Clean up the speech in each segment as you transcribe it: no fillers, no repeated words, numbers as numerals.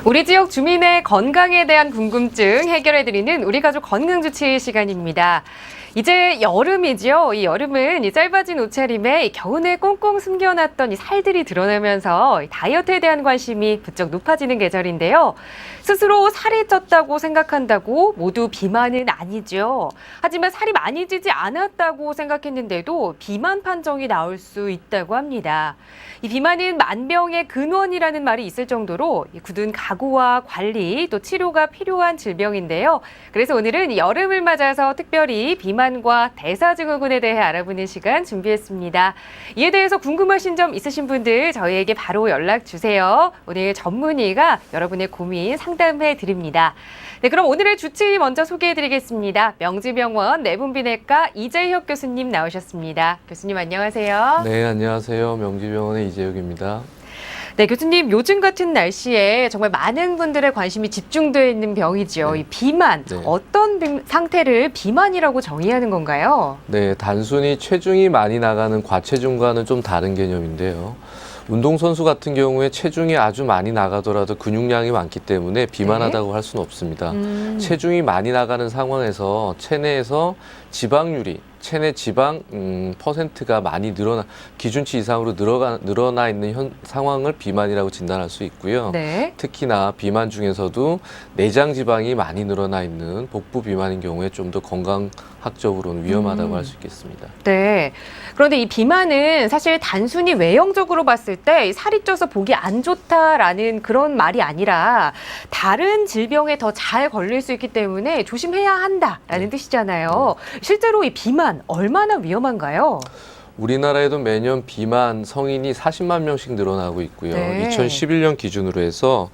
우리 지역 주민의 건강에 대한 궁금증 해결해드리는 우리 가족 건강주치 시간입니다. 이제 여름이죠. 이 여름은 이 짧아진 옷차림에 겨우내 꽁꽁 숨겨놨던 이 살들이 드러나면서 다이어트에 대한 관심이 부쩍 높아지는 계절인데요. 스스로 살이 쪘다고 생각한다고 모두 비만은 아니죠. 하지만 살이 많이 찌지 않았다고 생각했는데도 비만 판정이 나올 수 있다고 합니다. 이 비만은 만병의 근원이라는 말이 있을 정도로 굳은 각오와 관리 또 치료가 필요한 질병인데요. 그래서 오늘은 여름을 맞아서 특별히 비만과 대사증후군에 대해 알아보는 시간 준비했습니다. 이에 대해서 궁금하신 점 있으신 분들 저희에게 바로 연락 주세요. 오늘 전문의가 여러분의 고민 상담해 드립니다. 네, 그럼 오늘의 주치 먼저 소개해 드리겠습니다. 명지병원 내분비내과 이재혁 교수님 나오셨습니다. 교수님 안녕하세요. 네, 안녕하세요. 명지병원의 이재혁입니다. 네, 교수님 요즘 같은 날씨에 정말 많은 분들의 관심이 집중되어 있는 병이죠. 네. 이 비만, 네. 어떤 상태를 비만이라고 정의하는 건가요? 네, 단순히 체중이 많이 나가는 과체중과는 좀 다른 개념인데요. 운동선수 같은 경우에 체중이 아주 많이 나가더라도 근육량이 많기 때문에 비만하다고 할 수는 없습니다. 체중이 많이 나가는 상황에서 체내에서 지방률이 체내 지방 퍼센트가 많이 기준치 이상으로 늘어나 있는 상황을 비만이라고 진단할 수 있고요. 네. 특히나 비만 중에서도 내장 지방이 많이 늘어나 있는 복부 비만인 경우에 좀 더 건강학적으로는 위험하다고 할 수 있겠습니다. 네. 그런데 이 비만은 사실 단순히 외형적으로 봤을 때 살이 쪄서 보기 안 좋다라는 그런 말이 아니라 다른 질병에 더 잘 걸릴 수 있기 때문에 조심해야 한다라는 뜻이잖아요. 실제로 이 비만 얼마나 위험한가요? 우리나라에도 매년 비만 성인이 40만 명씩 늘어나고 있고요. 네. 2011년 기준으로 해서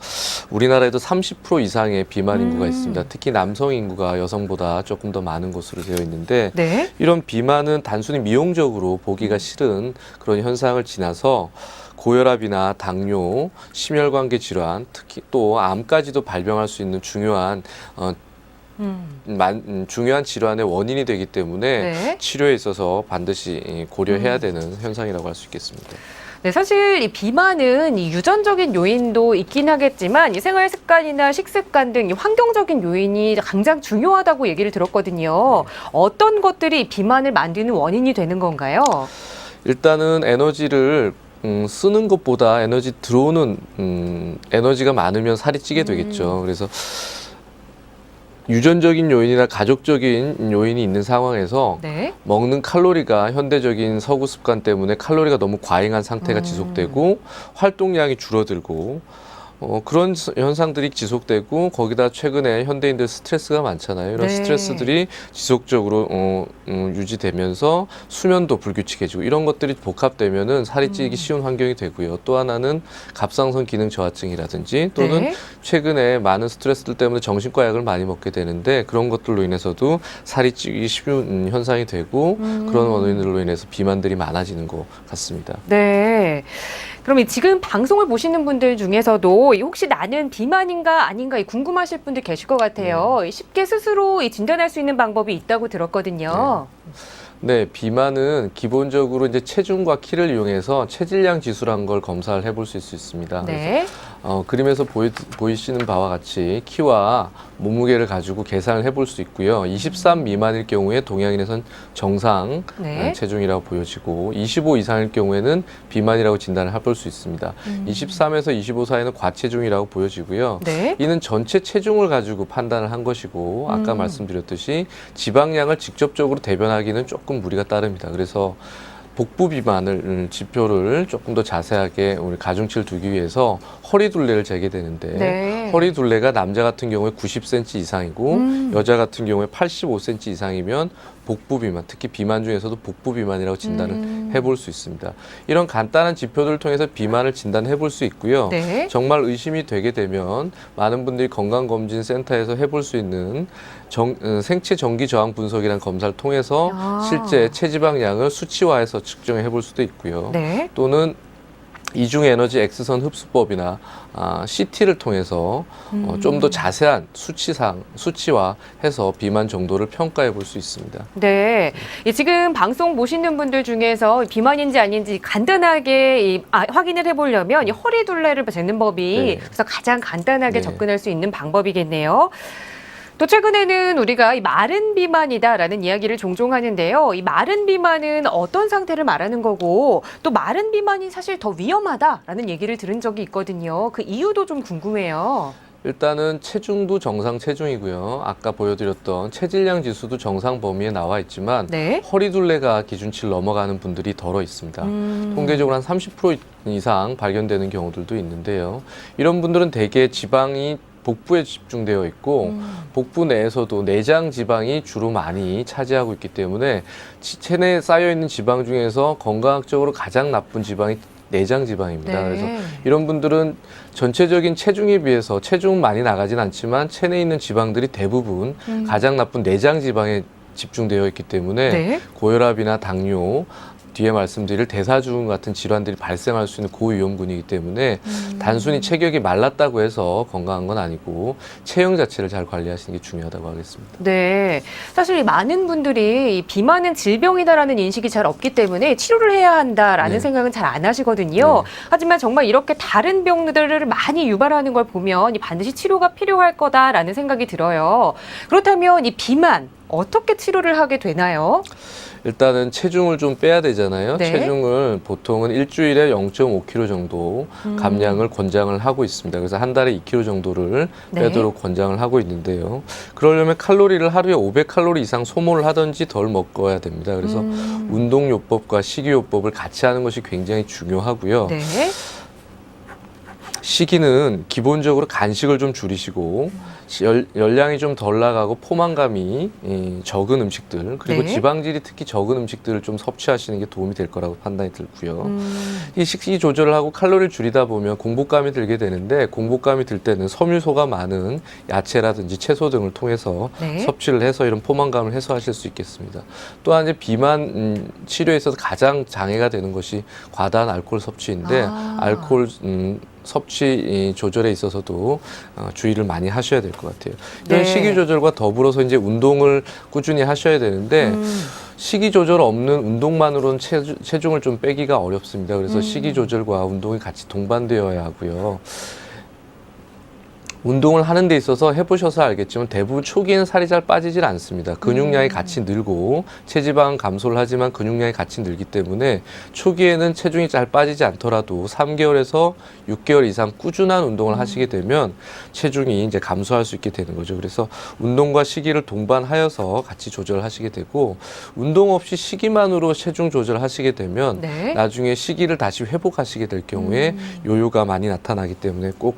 우리나라에도 30% 이상의 비만 인구가 있습니다. 특히 남성 인구가 여성보다 조금 더 많은 것으로 되어 있는데 네. 이런 비만은 단순히 미용적으로 보기가 싫은 그런 현상을 지나서 고혈압이나 당뇨, 심혈관계 질환, 특히 또 암까지도 발병할 수 있는 중요한 중요한 질환의 원인이 되기 때문에 네. 치료에 있어서 반드시 고려해야 되는 현상이라고 할 수 있겠습니다. 네, 사실 이 비만은 이 유전적인 요인도 있긴 하겠지만 이 생활 습관이나 식습관 등 이 환경적인 요인이 가장 중요하다고 얘기를 들었거든요. 어떤 것들이 비만을 만드는 원인이 되는 건가요? 일단은 에너지를 쓰는 것보다 에너지 들어오는 에너지가 많으면 살이 찌게 되겠죠. 그래서 유전적인 요인이나 가족적인 요인이 있는 상황에서 네. 먹는 칼로리가 현대적인 서구 습관 때문에 칼로리가 너무 과잉한 상태가 지속되고 활동량이 줄어들고 그런 현상들이 지속되고 거기다 최근에 현대인들 스트레스가 많잖아요. 이런 네. 스트레스들이 지속적으로 유지되면서 수면도 불규칙해지고 이런 것들이 복합되면은 살이 찌기 쉬운 환경이 되고요. 또 하나는 갑상선 기능 저하증이라든지 또는 네. 최근에 많은 스트레스들 때문에 정신과 약을 많이 먹게 되는데 그런 것들로 인해서도 살이 찌기 쉬운 현상이 되고 그런 원인들로 인해서 비만들이 많아지는 것 같습니다. 네. 그럼 지금 방송을 보시는 분들 중에서도 혹시 나는 비만인가 아닌가 궁금하실 분들 계실 것 같아요. 쉽게 스스로 진단할 수 있는 방법이 있다고 들었거든요. 네, 비만은 기본적으로 이제 체중과 키를 이용해서 체질량 지수라는 걸 검사를 해볼 수 있습니다. 네. 그림에서 보이시는 바와 같이 키와 몸무게를 가지고 계산을 해볼 수 있고요. 23 미만일 경우에 동양인에선 정상 네. 체중이라고 보여지고 25 이상일 경우에는 비만이라고 진단을 해볼 수 있습니다. 23에서 25 사이는 과체중이라고 보여지고요. 네. 이는 전체 체중을 가지고 판단을 한 것이고 아까 말씀드렸듯이 지방량을 직접적으로 대변하기는 조금 무리가 따릅니다. 그래서 복부 비만을 지표를 조금 더 자세하게 우리 가중치를 두기 위해서 허리 둘레를 재게 되는데 네. 허리 둘레가 남자 같은 경우에 90cm 이상이고 여자 같은 경우에 85cm 이상이면 복부 비만, 특히 비만 중에서도 복부 비만이라고 진단을 해볼 수 있습니다. 이런 간단한 지표들을 통해서 비만을 진단해 볼 수 있고요. 네. 정말 의심이 되게 되면 많은 분들이 건강검진센터에서 해볼 수 있는 생체 정기 저항 분석이라는 검사를 통해서 실제 체지방량을 수치화해서 측정해 볼 수도 있고요. 네. 또는 이중 에너지 X선 흡수법이나 CT를 통해서 좀 더 자세한 수치화해서 비만 정도를 평가해 볼 수 있습니다. 네. 지금 방송 보시는 분들 중에서 비만인지 아닌지 간단하게 확인을 해보려면 이 허리 둘레를 재는 법이 네. 그래서 가장 간단하게 네. 접근할 수 있는 방법이겠네요. 또 최근에는 우리가 이 마른 비만이다라는 이야기를 종종 하는데요. 이 마른 비만은 어떤 상태를 말하는 거고 또 마른 비만이 사실 더 위험하다라는 얘기를 들은 적이 있거든요. 그 이유도 좀 궁금해요. 일단은 체중도 정상 체중이고요. 아까 보여드렸던 체질량 지수도 정상 범위에 나와 있지만 네. 허리둘레가 기준치를 넘어가는 분들이 덜어 있습니다. 통계적으로 한 30% 이상 발견되는 경우들도 있는데요. 이런 분들은 대개 지방이 복부에 집중되어 있고 복부 내에서도 내장 지방이 주로 많이 차지하고 있기 때문에 체내에 쌓여있는 지방 중에서 건강학적으로 가장 나쁜 지방이 내장 지방입니다. 네. 그래서 이런 분들은 전체적인 체중에 비해서 체중은 많이 나가진 않지만 체내에 있는 지방들이 대부분 가장 나쁜 내장 지방에 집중되어 있기 때문에 네. 고혈압이나 당뇨, 뒤에 말씀드릴 대사증후군 같은 질환들이 발생할 수 있는 고위험군이기 때문에 단순히 체격이 말랐다고 해서 건강한 건 아니고 체형 자체를 잘 관리하시는 게 중요하다고 하겠습니다. 네. 사실 이 많은 분들이 이 비만은 질병이다라는 인식이 잘 없기 때문에 치료를 해야 한다라는 네. 생각은 잘 안 하시거든요. 네. 하지만 정말 이렇게 다른 병들을 많이 유발하는 걸 보면 반드시 치료가 필요할 거다라는 생각이 들어요. 그렇다면 이 비만 어떻게 치료를 하게 되나요? 일단은 체중을 좀 빼야 되잖아요. 네. 체중을 보통은 일주일에 0.5kg 정도 감량을 권장을 하고 있습니다. 그래서 한 달에 2kg 정도를 네. 빼도록 권장을 하고 있는데요. 그러려면 칼로리를 하루에 500칼로리 이상 소모를 하든지 덜 먹어야 됩니다. 그래서 운동요법과 식이요법을 같이 하는 것이 굉장히 중요하고요. 네. 식이는 기본적으로 간식을 좀 줄이시고 열량이 좀 덜 나가고 포만감이 적은 음식들 그리고 네. 지방질이 특히 적은 음식들을 좀 섭취하시는 게 도움이 될 거라고 판단이 들고요. 이 식시 조절을 하고 칼로리를 줄이다 보면 공복감이 들게 되는데 공복감이 들 때는 섬유소가 많은 야채라든지 채소 등을 통해서 네. 섭취를 해서 이런 포만감을 해소하실 수 있겠습니다. 또한 이제 비만 치료에 있어서 가장 장애가 되는 것이 과다한 알코올 섭취인데 알코올 섭취 조절에 있어서도 주의를 많이 하셔야 될 것 같아요. 이런 네. 식이 조절과 더불어서 이제 운동을 꾸준히 하셔야 되는데 식이 조절 없는 운동만으로는 체중을 좀 빼기가 어렵습니다. 그래서 식이 조절과 운동이 같이 동반되어야 하고요. 운동을 하는 데 있어서 해보셔서 알겠지만 대부분 초기에는 살이 잘 빠지질 않습니다. 근육량이 같이 늘고 체지방 감소를 하지만 근육량이 같이 늘기 때문에 초기에는 체중이 잘 빠지지 않더라도 3개월에서 6개월 이상 꾸준한 운동을 하시게 되면 체중이 이제 감소할 수 있게 되는 거죠. 그래서 운동과 식이를 동반하여서 같이 조절하시게 되고 운동 없이 식이만으로 체중 조절하시게 되면 네. 나중에 식이를 다시 회복하시게 될 경우에 요요가 많이 나타나기 때문에 꼭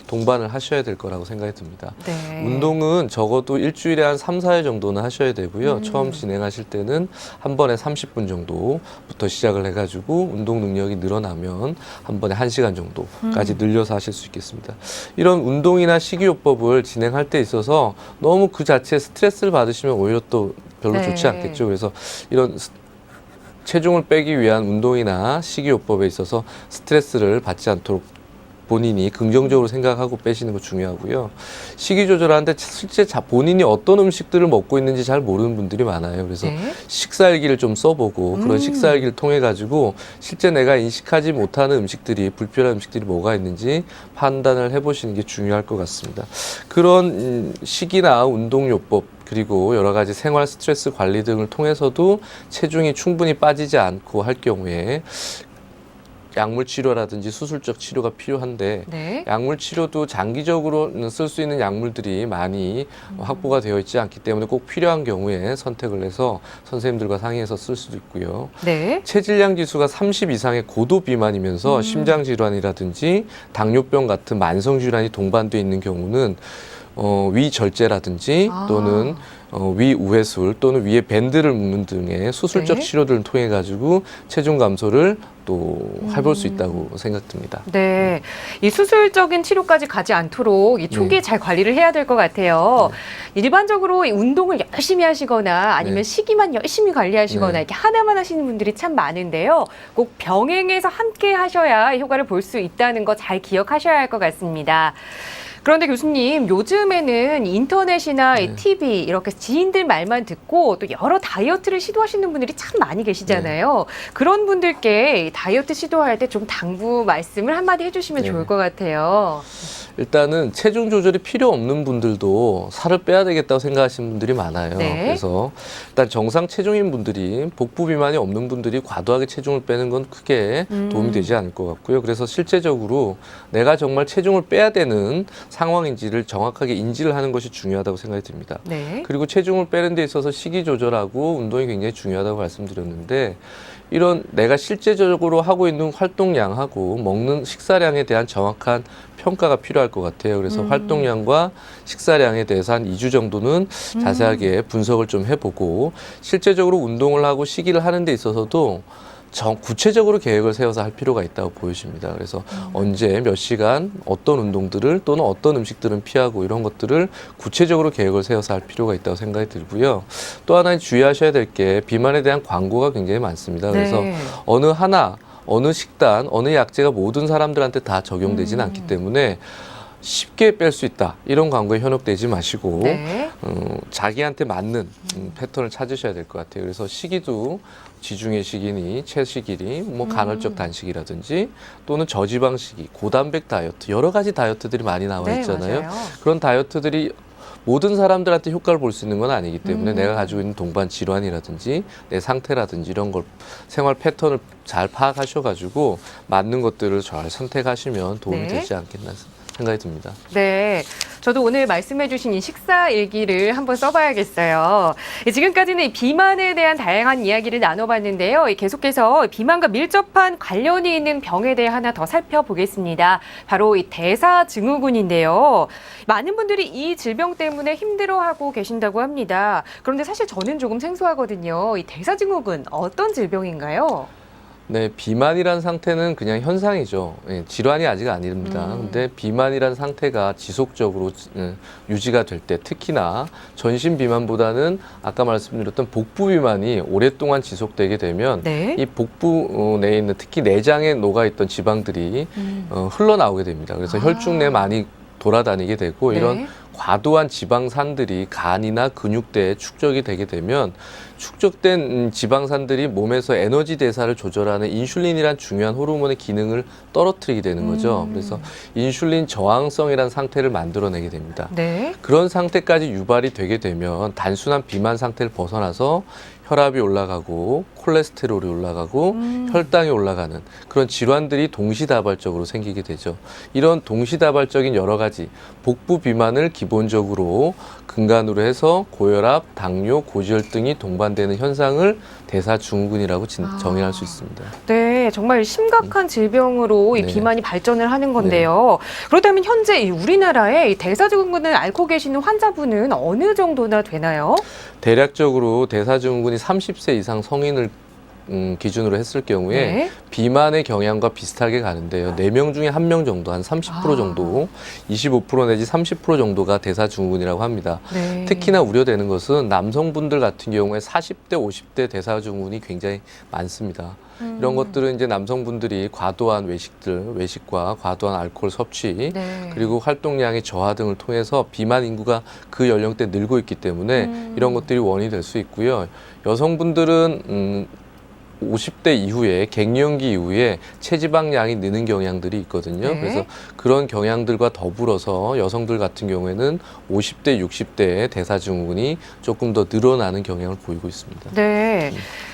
동반을 하셔야 될 거라고 생각이 듭니다. 네. 운동은 적어도 일주일에 한 3, 4회 정도는 하셔야 되고요. 처음 진행하실 때는 한 번에 30분 정도부터 시작을 해가지고 운동 능력이 늘어나면 한 번에 1시간 정도까지 늘려서 하실 수 있겠습니다. 이런 운동이나 식이요법을 진행할 때 있어서 너무 그 자체에 스트레스를 받으시면 오히려 또 별로 네. 좋지 않겠죠. 그래서 이런 체중을 빼기 위한 운동이나 식이요법에 있어서 스트레스를 받지 않도록 본인이 긍정적으로 생각하고 빼시는 거 중요하고요. 식이 조절하는데 실제 본인이 어떤 음식들을 먹고 있는지 잘 모르는 분들이 많아요. 그래서 네. 식사일기를 좀 써보고 그런 식사일기를 통해 가지고 실제 내가 인식하지 못하는 음식들이 불필요한 음식들이 뭐가 있는지 판단을 해보시는 게 중요할 것 같습니다. 그런 식이나 운동요법 그리고 여러 가지 생활 스트레스 관리 등을 통해서도 체중이 충분히 빠지지 않고 할 경우에 약물 치료라든지 수술적 치료가 필요한데 네. 약물 치료도 장기적으로 쓸 수 있는 약물들이 많이 확보가 되어 있지 않기 때문에 꼭 필요한 경우에 선택을 해서 선생님들과 상의해서 쓸 수도 있고요. 네. 체질량 지수가 30 이상의 고도 비만이면서 심장 질환이라든지 당뇨병 같은 만성 질환이 동반되어 있는 경우는 위절제라든지 또는 위우회술 또는 위에 밴드를 묶는 등의 수술적 네. 치료들을 통해 가지고 체중 감소를 또 해볼 수 있다고 생각됩니다. 네, 이 수술적인 치료까지 가지 않도록 이 초기에 네. 잘 관리를 해야 될 것 같아요. 일반적으로 이 운동을 열심히 하시거나 아니면 네. 식이만 열심히 관리하시거나 네. 이렇게 하나만 하시는 분들이 참 많은데요. 꼭 병행해서 함께 하셔야 효과를 볼 수 있다는 거 잘 기억하셔야 할 것 같습니다. 그런데 교수님, 요즘에는 인터넷이나 이 네. TV 이렇게 지인들 말만 듣고 또 여러 다이어트를 시도하시는 분들이 참 많이 계시잖아요. 그런 분들께 이 다이어트 시도할 때 좀 당부 말씀을 한마디 해주시면 네. 좋을 것 같아요. 일단은 체중 조절이 필요 없는 분들도 살을 빼야 되겠다고 생각하시는 분들이 많아요. 네. 그래서 일단 정상 체중인 분들이 복부 비만이 없는 분들이 과도하게 체중을 빼는 건 크게 도움이 되지 않을 것 같고요. 그래서 실제적으로 내가 정말 체중을 빼야 되는 상황인지를 정확하게 인지를 하는 것이 중요하다고 생각이 듭니다. 네. 그리고 체중을 빼는 데 있어서 식이 조절하고 운동이 굉장히 중요하다고 말씀드렸는데 이런 내가 실제적으로 하고 있는 활동량하고 먹는 식사량에 대한 정확한 평가가 필요할 것 같아요. 그래서 활동량과 식사량에 대해서 한 2주 정도는 자세하게 분석을 좀 해보고 실제적으로 운동을 하고 식이를 하는 데 있어서도 구체적으로 계획을 세워서 할 필요가 있다고 보여집니다. 그래서 언제 몇 시간 어떤 운동들을 또는 어떤 음식들은 피하고 이런 것들을 구체적으로 계획을 세워서 할 필요가 있다고 생각이 들고요. 또 하나 주의하셔야 될 게 비만에 대한 광고가 굉장히 많습니다. 그래서 네. 어느 식단, 어느 약제가 모든 사람들한테 다 적용되지는 않기 때문에 쉽게 뺄 수 있다. 이런 광고에 현혹되지 마시고 네. 자기한테 맞는 패턴을 찾으셔야 될 것 같아요. 그래서 시기도 지중해 시기니 채식이니 뭐 간헐적 단식이라든지 또는 저지방 시기, 고단백 다이어트 여러 가지 다이어트들이 많이 나와 네, 있잖아요. 맞아요. 그런 다이어트들이 모든 사람들한테 효과를 볼 수 있는 건 아니기 때문에 내가 가지고 있는 동반 질환이라든지 내 상태라든지 이런 걸 생활 패턴을 잘 파악하셔가지고 맞는 것들을 잘 선택하시면 도움이 네. 되지 않겠나 생각이 듭니다. 네, 저도 오늘 말씀해주신 이 식사 일기를 한번 써봐야겠어요. 지금까지는 이 비만에 대한 다양한 이야기를 나눠봤는데요. 계속해서 비만과 밀접한 관련이 있는 병에 대해 하나 더 살펴보겠습니다. 바로 이 대사증후군인데요. 많은 분들이 이 질병 때문에 힘들어하고 계신다고 합니다. 그런데 사실 저는 조금 생소하거든요. 이 대사증후군 어떤 질병인가요? 네, 비만이란 상태는 그냥 현상이죠. 예, 질환이 아직 아닙니다. 근데 비만이란 상태가 지속적으로 유지가 될 때, 특히나 전신 비만보다는 아까 말씀드렸던 복부 비만이 오랫동안 지속되게 되면 네. 이 복부 내에 있는 특히 내장에 녹아있던 지방들이 흘러나오게 됩니다. 그래서 혈중 내에 많이 돌아다니게 되고 이런 네. 과도한 지방산들이 간이나 근육대에 축적이 되게 되면 축적된 지방산들이 몸에서 에너지 대사를 조절하는 인슐린이란 중요한 호르몬의 기능을 떨어뜨리게 되는 거죠. 그래서 인슐린 저항성이라는 상태를 만들어내게 됩니다. 네. 그런 상태까지 유발이 되게 되면 단순한 비만 상태를 벗어나서 혈압이 올라가고 콜레스테롤이 올라가고 혈당이 올라가는 그런 질환들이 동시다발적으로 생기게 되죠. 이런 동시다발적인 여러 가지 복부 비만을 기본적으로 근간으로 해서 고혈압, 당뇨, 고지혈등이 동반되는 현상을 대사증후군이라고 정의할 수 있습니다. 네, 정말 심각한 질병으로 이 네. 비만이 발전을 하는 건데요. 그렇다면 현재 이 우리나라에 이 대사증후군을 앓고 계시는 환자분은 어느 정도나 되나요? 대략적으로 대사증후군이 30세 이상 성인을 기준으로 했을 경우에 네. 비만의 경향과 비슷하게 가는데요. 4명 중에 1명 정도, 한 30% 정도, 25% 내지 30% 정도가 대사증후군이라고 합니다. 네. 특히나 우려되는 것은 남성분들 같은 경우에 40대, 50대 대사증후군이 굉장히 많습니다. 이런 것들은 이제 남성분들이 과도한 외식과 과도한 알코올 섭취, 네. 그리고 활동량의 저하 등을 통해서 비만 인구가 그 연령대 늘고 있기 때문에 이런 것들이 원인이 될 수 있고요. 여성분들은 50대 이후에 갱년기 이후에 체지방량이 느는 경향들이 있거든요. 네. 그래서 그런 경향들과 더불어서 여성들 같은 경우에는 50대, 60대의 대사증후군이 조금 더 늘어나는 경향을 보이고 있습니다. 네.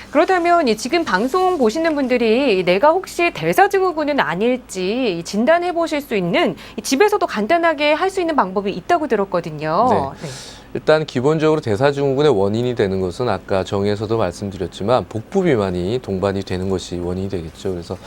그렇다면 이 지금 방송 보시는 분들이 내가 혹시 대사증후군은 아닐지 진단해 보실 수 있는 집에서도 간단하게 할 수 있는 방법이 있다고 들었거든요. 네. 일단 기본적으로 대사증후군의 원인이 되는 것은 아까 정의에서도 말씀드렸지만 복부 비만이 동반이 되는 것이 원인이 되겠죠. 그래서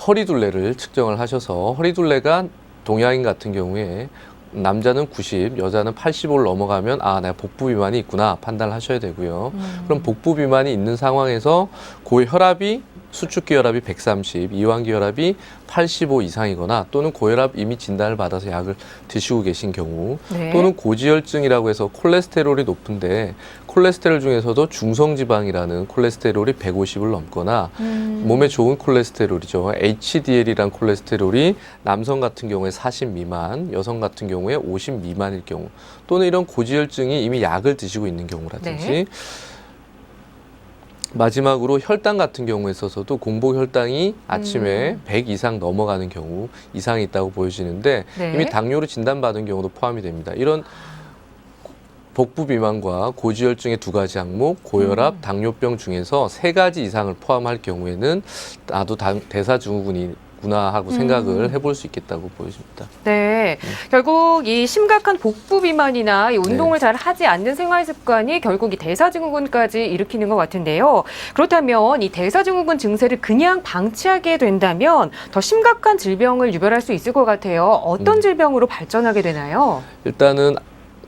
허리둘레를 측정을 하셔서 허리둘레가 동양인 같은 경우에 남자는 90, 여자는 85를 넘어가면 아, 내가 복부 비만이 있구나 판단을 하셔야 되고요. 그럼 복부 비만이 있는 상황에서 혈압이 수축기 혈압이 130, 이완기 혈압이 85 이상이거나 또는 고혈압 이미 진단을 받아서 약을 드시고 계신 경우 네. 또는 고지혈증이라고 해서 콜레스테롤이 높은데 콜레스테롤 중에서도 중성지방이라는 콜레스테롤이 150을 넘거나 몸에 좋은 콜레스테롤이죠. HDL이란 콜레스테롤이 남성 같은 경우에 40 미만, 여성 같은 경우에 50 미만일 경우 또는 이런 고지혈증이 이미 약을 드시고 있는 경우라든지 네. 마지막으로 혈당 같은 경우에 있어서도 공복 혈당이 아침에 100 이상 넘어가는 경우 이상이 있다고 보여지는데 네. 이미 당뇨로 진단받은 경우도 포함이 됩니다. 이런 복부 비만과 고지혈증의 두 가지 항목, 고혈압, 당뇨병 중에서 세 가지 이상을 포함할 경우에는 나도 대사증후군이구나 하고 생각을 해볼 수 있겠다고 보여집니다. 네, 결국 이 심각한 복부 비만이나 이 운동을 잘 하지 않는 생활 습관이 결국 이 대사증후군까지 일으키는 것 같은데요. 그렇다면 이 대사증후군 증세를 그냥 방치하게 된다면 더 심각한 질병을 유발할 수 있을 것 같아요. 어떤 질병으로 발전하게 되나요? 일단은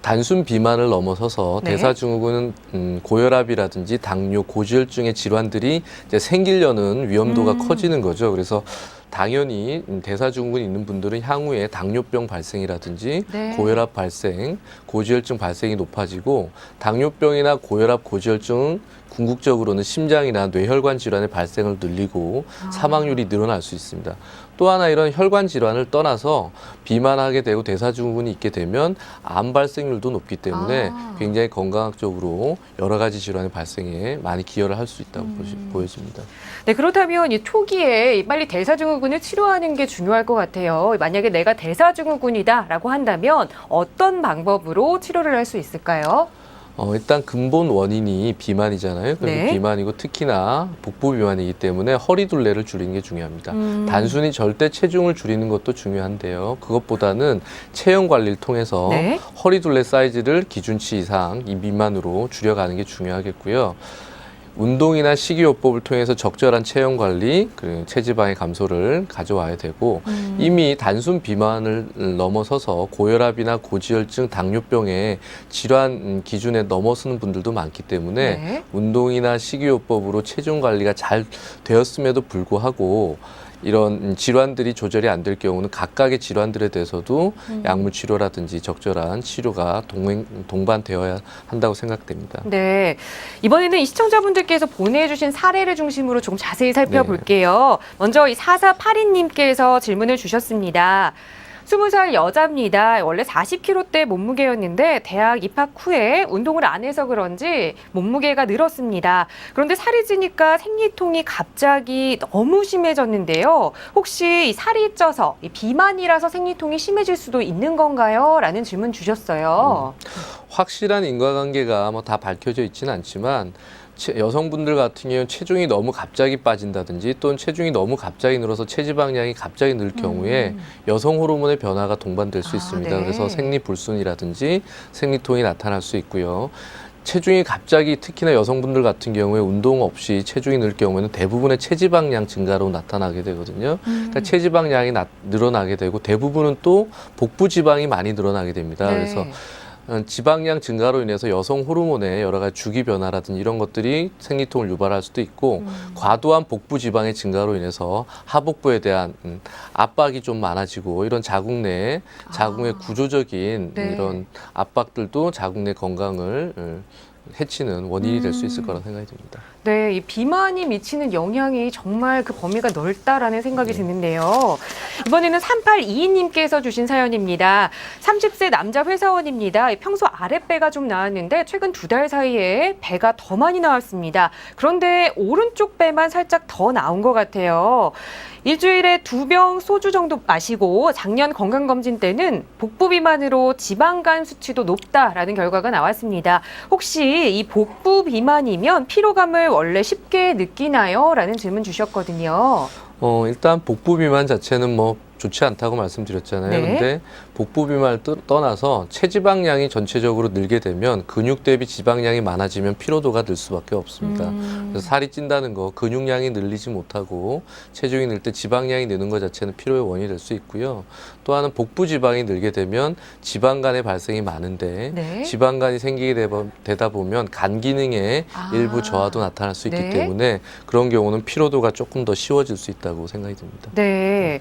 단순 비만을 넘어서서 네. 대사증후군은 고혈압이라든지 당뇨, 고지혈증의 질환들이 이제 생기려는 위험도가 커지는 거죠. 그래서 당연히 대사증후군이 있는 분들은 향후에 당뇨병 발생이라든지 네. 고혈압 발생, 고지혈증 발생이 높아지고 당뇨병이나 고혈압, 고지혈증은 궁극적으로는 심장이나 뇌혈관 질환의 발생을 늘리고 사망률이 늘어날 수 있습니다. 또 하나 이런 혈관 질환을 떠나서 비만하게 되고 대사증후군이 있게 되면 암 발생률도 높기 때문에 굉장히 건강학적으로 여러 가지 질환의 발생에 많이 기여를 할 수 있다고 보여집니다. 네, 그렇다면 이 초기에 빨리 대사증후군을 치료하는 게 중요할 것 같아요. 만약에 내가 대사증후군이다라고 한다면 어떤 방법으로 치료를 할 수 있을까요? 일단 근본 원인이 비만이잖아요. 그래서 네. 비만이고 특히나 복부 비만이기 때문에 허리 둘레를 줄이는 게 중요합니다. 단순히 절대 체중을 줄이는 것도 중요한데요. 그것보다는 체형 관리를 통해서 네. 허리 둘레 사이즈를 기준치 이상 이 미만으로 줄여가는 게 중요하겠고요. 운동이나 식이요법을 통해서 적절한 체형 관리, 그리고 체지방의 감소를 가져와야 되고 이미 단순 비만을 넘어서서 고혈압이나 고지혈증, 당뇨병의 질환 기준에 넘어서는 분들도 많기 때문에 네. 운동이나 식이요법으로 체중 관리가 잘 되었음에도 불구하고 이런 질환들이 조절이 안 될 경우는 각각의 질환들에 대해서도 약물 치료라든지 적절한 치료가 동반되어야 한다고 생각됩니다. 네, 이번에는 이 시청자분들께서 보내주신 사례를 중심으로 조금 자세히 살펴볼게요. 먼저 이 4482님께서 질문을 주셨습니다. 20살 여자입니다. 원래 40kg대 몸무게였는데 대학 입학 후에 운동을 안 해서 그런지 몸무게가 늘었습니다. 그런데 살이 찌니까 생리통이 갑자기 너무 심해졌는데요. 혹시 이 살이 쪄서 이 비만이라서 생리통이 심해질 수도 있는 건가요? 라는 질문 주셨어요. 확실한 인과관계가 뭐 다 밝혀져 있지는 않지만 여성분들 같은 경우는 체중이 너무 갑자기 빠진다든지 또는 체중이 너무 갑자기 늘어서 체지방량이 갑자기 늘 경우에 여성 호르몬의 변화가 동반될 수 있습니다. 네. 그래서 생리불순이라든지 생리통이 나타날 수 있고요. 체중이 갑자기 특히나 여성분들 같은 경우에 운동 없이 체중이 늘 경우에는 대부분의 체지방량 증가로 나타나게 되거든요. 그러니까 체지방량이 늘어나게 되고 대부분은 또 복부 지방이 많이 늘어나게 됩니다. 네. 그래서 지방량 증가로 인해서 여성 호르몬의 여러 가지 주기 변화라든지 이런 것들이 생리통을 유발할 수도 있고 과도한 복부 지방의 증가로 인해서 하복부에 대한 압박이 좀 많아지고 이런 자궁 내 자궁의 구조적인 네. 이런 압박들도 자궁 내 건강을 해치는 원인이 될 수 있을 거라 생각이 듭니다. 네, 이 비만이 미치는 영향이 정말 그 범위가 넓다라는 생각이 드는데요. 이번에는 3822님께서 주신 사연입니다. 30세 남자 회사원입니다. 평소 아랫배가 좀 나왔는데 최근 2달 사이에 배가 더 많이 나왔습니다. 그런데 오른쪽 배만 살짝 더 나온 것 같아요. 일주일에 2병 소주 정도 마시고 작년 건강검진 때는 복부 비만으로 지방간 수치도 높다라는 결과가 나왔습니다. 혹시 이 복부 비만이면 피로감을 원래 쉽게 느끼나요? 라는 질문 주셨거든요. 일단 복부 비만 자체는 뭐 좋지 않다고 말씀드렸잖아요. 네. 근데 복부 비만을 떠나서 체지방량이 전체적으로 늘게 되면 근육 대비 지방량이 많아지면 피로도가 늘 수밖에 없습니다. 그래서 살이 찐다는 거, 근육량이 늘리지 못하고 체중이 늘 때 지방량이 느는 것 자체는 피로의 원인이 될 수 있고요. 또 하나는 복부 지방이 늘게 되면 지방간의 발생이 많은데 네. 지방간이 생기게 되다 보면 간 기능에 일부 저하도 나타날 수 있기 네. 때문에 그런 경우는 피로도가 조금 더 쉬워질 수 있다고 생각이 듭니다. 네.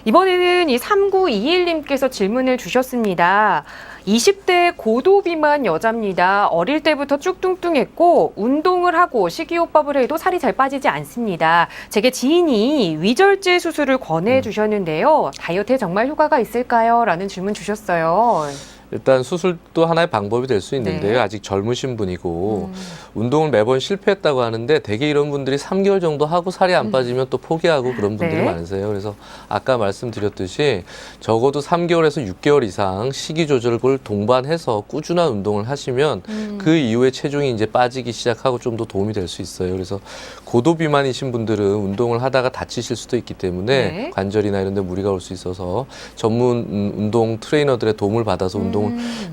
이번에는 이 3921님께서 질문을 주셨습니다. 20대 고도 비만 여자입니다. 어릴 때부터 쭉 뚱뚱했고 운동을 하고 식이요법을 해도 살이 잘 빠지지 않습니다. 제게 지인이 위절제 수술을 권해주셨는데요. 다이어트에 정말 효과가 있을까요? 라는 질문 주셨어요. 일단 수술도 하나의 방법이 될 수 있는데요. 네. 아직 젊으신 분이고 운동을 매번 실패했다고 하는데 대개 이런 분들이 3개월 정도 하고 살이 안 빠지면 또 포기하고 그런 분들이 네. 많으세요. 그래서 아까 말씀드렸듯이 적어도 3개월에서 6개월 이상 식이 조절을 동반해서 꾸준한 운동을 하시면 그 이후에 체중이 이제 빠지기 시작하고 좀 더 도움이 될 수 있어요. 그래서 고도 비만이신 분들은 운동을 하다가 다치실 수도 있기 때문에 네. 관절이나 이런 데 무리가 올 수 있어서 전문 운동 트레이너들의 도움을 받아서 운동을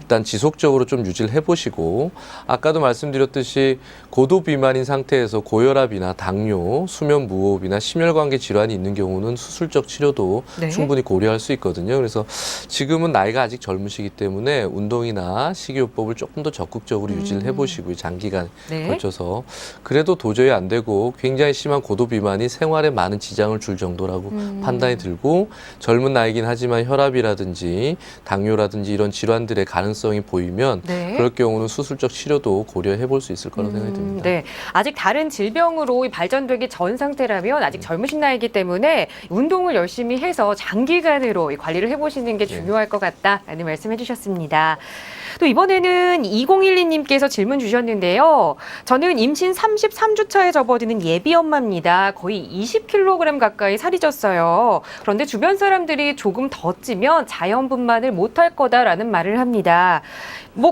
일단 지속적으로 좀 유지를 해보시고 아까도 말씀드렸듯이 고도 비만인 상태에서 고혈압이나 당뇨, 수면 무호흡이나 심혈관계 질환이 있는 경우는 수술적 치료도 네. 충분히 고려할 수 있거든요. 그래서 지금은 나이가 아직 젊으시기 때문에 운동이나 식이요법을 조금 더 적극적으로 유지를 해보시고 장기간 네. 걸쳐서 그래도 도저히 안 되고 굉장히 심한 고도 비만이 생활에 많은 지장을 줄 정도라고 판단이 들고 젊은 나이긴 하지만 혈압이라든지 당뇨라든지 이런 질환들의 가능성이 보이면 네. 그럴 경우는 수술적 치료도 고려해 볼 수 있을 거라고 생각이 듭니다. 네. 아직 다른 질병으로 발전되기 전 상태라면 아직 젊으신 나이기 때문에 운동을 열심히 해서 장기간으로 이 관리를 해보시는 게 중요할 것 같다라는 말씀해 주셨습니다. 또 이번에는 2012님께서 질문 주셨는데요. 저는 임신 33주 차에 접어드는 예비 엄마입니다. 거의 20kg 가까이 살이 쪘어요. 그런데 주변 사람들이 조금 더 찌면 자연분만을 못할 거다라는 말을 합니다.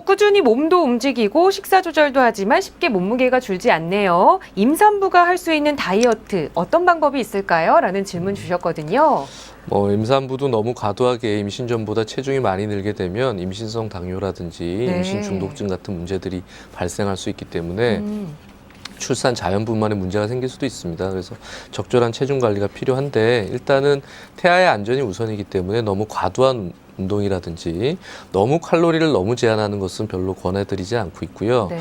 꾸준히 몸도 움직이고 식사 조절도 하지만 쉽게 몸무게가 줄지 않네요. 임산부가 할 수 있는 다이어트 어떤 방법이 있을까요? 라는 질문 주셨거든요. 임산부도 너무 과도하게 임신 전보다 체중이 많이 늘게 되면 임신성 당뇨라든지 네. 임신 중독증 같은 문제들이 발생할 수 있기 때문에 출산 자연분만에 문제가 생길 수도 있습니다. 그래서 적절한 체중 관리가 필요한데 일단은 태아의 안전이 우선이기 때문에 너무 과도한 운동이라든지 너무 칼로리를 너무 제한하는 것은 별로 권해드리지 않고 있고요. 네.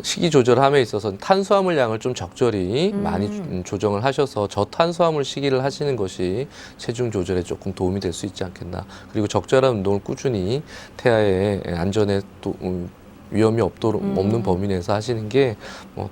식이 조절함에 있어서 탄수화물 양을 좀 적절히 많이 조정을 하셔서 저탄수화물 식이를 하시는 것이 체중 조절에 조금 도움이 될 수 있지 않겠나. 그리고 적절한 운동을 꾸준히 태아의 안전에 또 위험이 없는 범위 내에서 하시는 게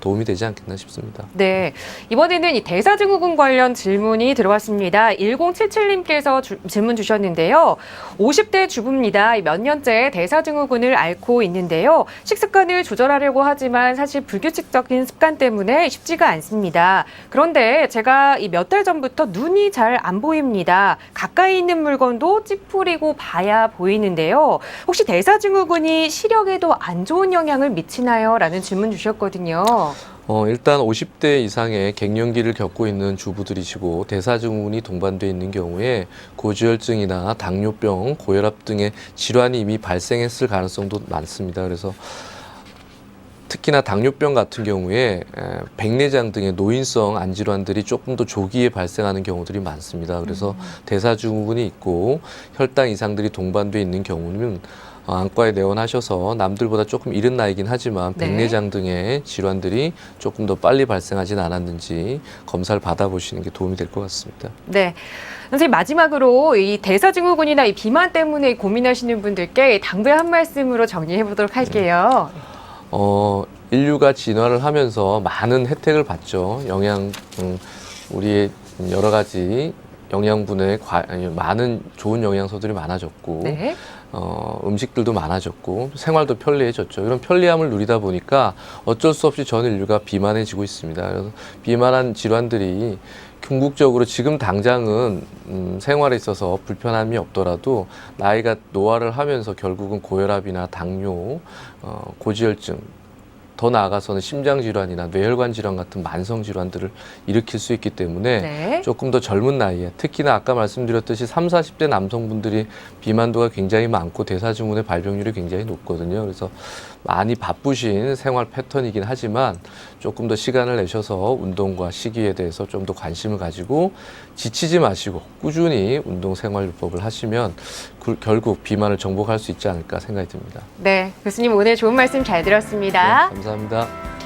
도움이 되지 않겠나 싶습니다. 네, 이번에는 이 대사증후군 관련 질문이 들어왔습니다. 1077님께서 질문 주셨는데요. 50대 주부입니다. 몇 년째 대사증후군을 앓고 있는데요. 식습관을 조절하려고 하지만 사실 불규칙적인 습관 때문에 쉽지가 않습니다. 그런데 제가 이 몇 달 전부터 눈이 잘 안 보입니다. 가까이 있는 물건도 찌푸리고 봐야 보이는데요. 혹시 대사증후군이 시력에도 안 좋은 영향을 미치나요? 라는 질문 주셨거든요. 일단 50대 이상의 갱년기를 겪고 있는 주부들이시고 대사증후군이 동반돼 있는 경우에 고지혈증이나 당뇨병, 고혈압 등의 질환이 이미 발생했을 가능성도 많습니다. 그래서 특히나 당뇨병 같은 경우에 백내장 등의 노인성 안질환들이 조금 더 조기에 발생하는 경우들이 많습니다. 그래서 대사증후군이 있고 혈당 이상들이 동반돼 있는 경우는 안과에 내원하셔서 남들보다 조금 이른 나이긴 하지만 네. 백내장 등의 질환들이 조금 더 빨리 발생하진 않았는지 검사를 받아보시는 게 도움이 될 것 같습니다. 네. 선생님, 마지막으로 이 대사증후군이나 이 비만 때문에 고민하시는 분들께 당부의 한 말씀으로 정리해 보도록 할게요. 인류가 진화를 하면서 많은 혜택을 받죠. 우리의 여러 가지 영양분의 많은 좋은 영양소들이 많아졌고 네. 음식들도 많아졌고 생활도 편리해졌죠. 이런 편리함을 누리다 보니까 어쩔 수 없이 전 인류가 비만해지고 있습니다. 그래서 비만한 질환들이 궁극적으로 지금 당장은 생활에 있어서 불편함이 없더라도 나이가 노화를 하면서 결국은 고혈압이나 당뇨, 고지혈증 더 나아가서는 심장 질환이나 뇌혈관 질환 같은 만성 질환들을 일으킬 수 있기 때문에 네. 조금 더 젊은 나이에 특히나 아까 말씀드렸듯이 30, 40대 남성분들이 비만도가 굉장히 많고 대사증후군의 발병률이 굉장히 높거든요. 그래서 많이 바쁘신 생활 패턴이긴 하지만 조금 더 시간을 내셔서 운동과 식이에 대해서 좀 더 관심을 가지고 지치지 마시고 꾸준히 운동 생활요법을 하시면 결국 비만을 정복할 수 있지 않을까 생각이 듭니다. 네, 교수님 오늘 좋은 말씀 잘 들었습니다. 네, 감사합니다.